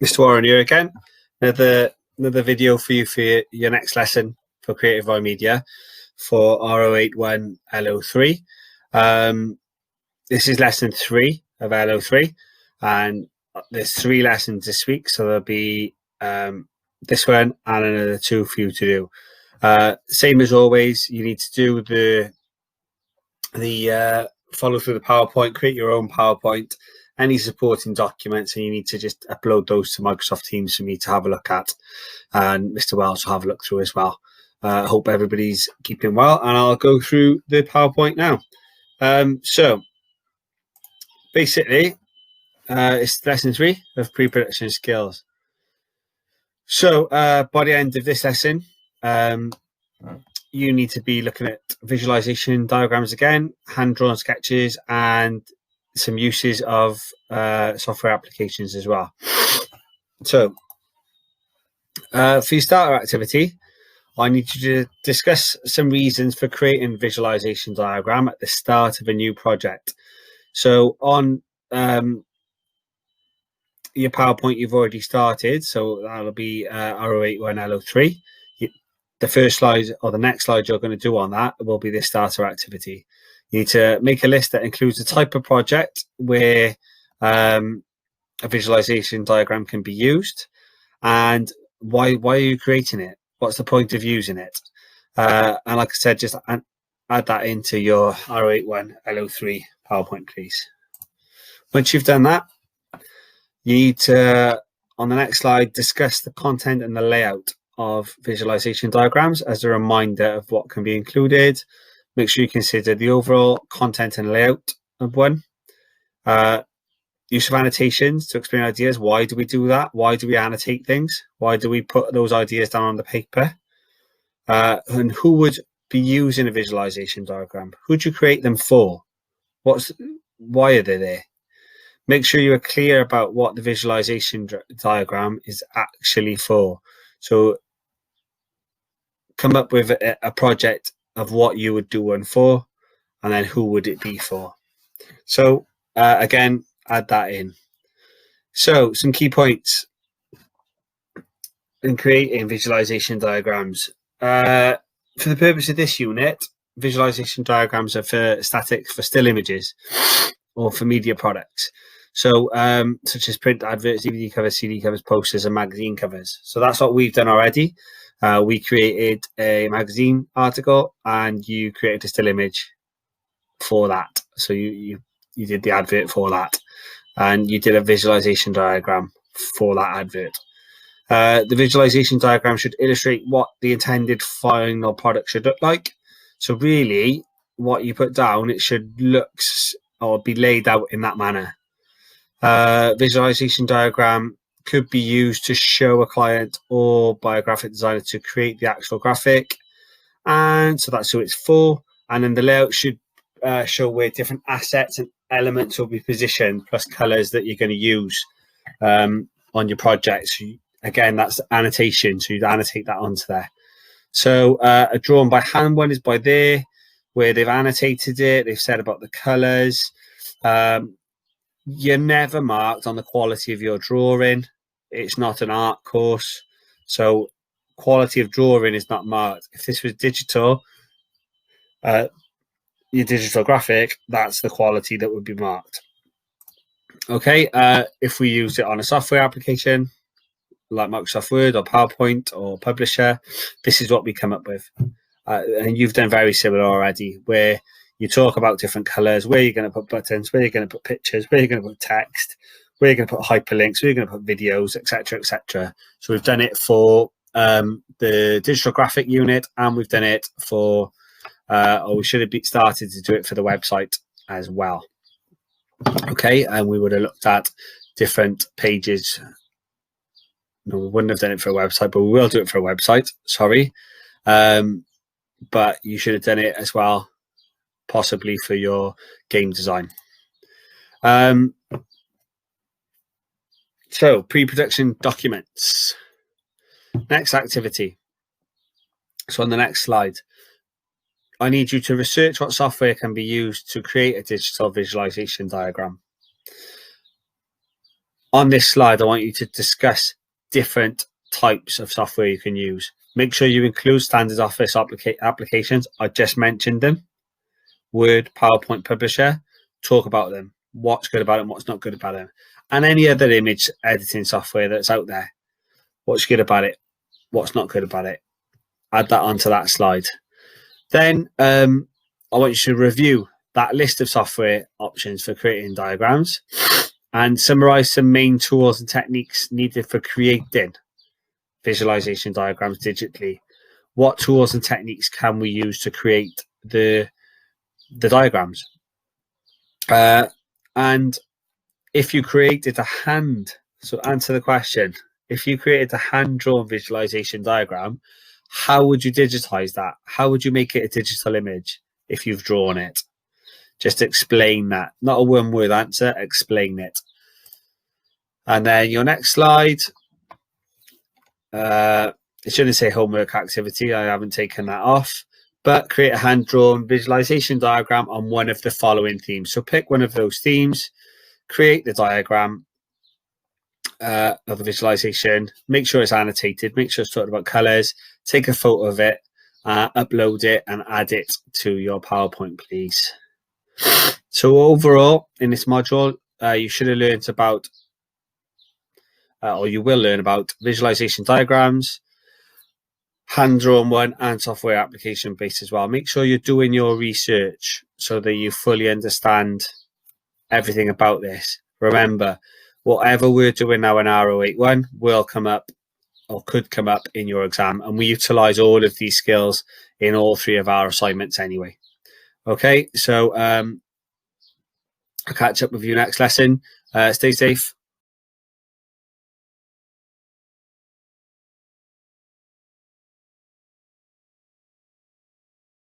Mr. Warren here again. Another video for you for your next lesson for Creative Raw Media for R081 L03. This is lesson 3 of L03, and there's 3 lessons this week, so there'll be this one and another 2 for you to do. Same as always, you need to do the follow through the PowerPoint, create your own PowerPoint, any supporting documents, and you need to just upload those to Microsoft Teams for me to have a look at, and Mr. Wells will have a look through as well. I hope everybody's keeping well, and I'll go through the PowerPoint now. So basically, it's lesson 3 of pre-production skills. So by the end of this lesson, you need to be looking at visualization diagrams again, hand-drawn sketches, and some uses of software applications as well. So for your starter activity, I need you to discuss some reasons for creating a visualization diagram at the start of a new project. So on your PowerPoint you've already started, so that'll be R081 L03. The first slide or the next slide you're going to do on that will be the starter activity. You need to make a list that includes the type of project where a visualization diagram can be used, and why are you creating it? What's the point of using it? And like I said, just add that into your R081 L03 PowerPoint, please. Once you've done that, you need to, on the next slide, discuss the content and the layout of visualization diagrams as a reminder of what can be included. Make sure you consider the overall content and layout of one. Use of annotations to explain ideas. Why do we do that? Why do we annotate things? Why do we put those ideas down on the paper? And who would be using a visualization diagram? Who'd you create them for? Why are they there? Make sure you are clear about what the visualization diagram is actually for. So come up with a project of what you would do one for, and then who would it be for. So again, add that in. So some key points in creating visualization diagrams. For the purpose of this unit, visualization diagrams are for statics for still images or for media products. So such as print adverts, DVD covers, CD covers, posters, and magazine covers. So that's what we've done already. We created a magazine article, and you created a still image for that. So you did the advert for that, and you did a visualization diagram for that advert. The visualization diagram should illustrate what the intended final product should look like. So really, what you put down, it should look or be laid out in that manner. Visualization diagram could be used to show a client or by a graphic designer to create the actual graphic, and so that's who it's for. And then the layout should show where different assets and elements will be positioned, plus colors that you're going to use on your project. So again, that's annotation, so you'd annotate that onto there. So a drawn by hand one is by there, where they've annotated it, they've said about the colors. You're never marked on the quality of your drawing. It's not an art course, so quality of drawing is not marked. If this was digital, your digital graphic, that's the quality that would be marked. Okay, if we use it on a software application like Microsoft Word or PowerPoint or Publisher, this is what we come up with. And you've done very similar already, where you talk about different colors, where you're going to put buttons, where you're going to put pictures, where you're going to put text, where you're going to put hyperlinks, where you're going to put videos, etc., etc. So we've done it for the digital graphic unit, and we've done it for, or we should have started to do it for the website as well. Okay, and we would have looked at different pages. No, we wouldn't have done it for a website, but we will do it for a website, sorry. But you should have done it as well, possibly for your game design. So pre-production documents. Next activity. So on the next slide, I need you to research what software can be used to create a digital visualization diagram. on this slide, I want you to discuss different types of software you can use. Make sure you include standard Office applications. I just mentioned them. Word, PowerPoint, Publisher. Talk about them. What's good about them, what's not good about them. And any other image editing software that's out there. What's good about it, what's not good about it. Add that onto that slide. Then I want you to review that list of software options for creating diagrams and summarize some main tools and techniques needed for creating visualization diagrams digitally. What tools and techniques can we use to create the diagrams? And if you created so answer the question, if you created a hand-drawn visualization diagram, how would you digitize that? How would you make it a digital image if you've drawn it? Just explain that. Not a one-word answer, explain it. And then your next slide, it shouldn't say homework activity. I haven't taken that off. But create a hand-drawn visualization diagram on one of the following themes. So pick one of those themes, create the diagram of the visualization, make sure it's annotated, make sure it's talking about colors, take a photo of it, upload it and add it to your PowerPoint, please. So overall, in this module, you should have learned about, or you will learn about visualization diagrams, hand-drawn one and software application based as well. Make sure you're doing your research so that you fully understand everything about this. Remember, whatever we're doing now in R081 will come up or could come up in your exam, and we utilize all of these skills in all 3 of our assignments anyway. Okay, so I'll catch up with you next lesson. Stay safe.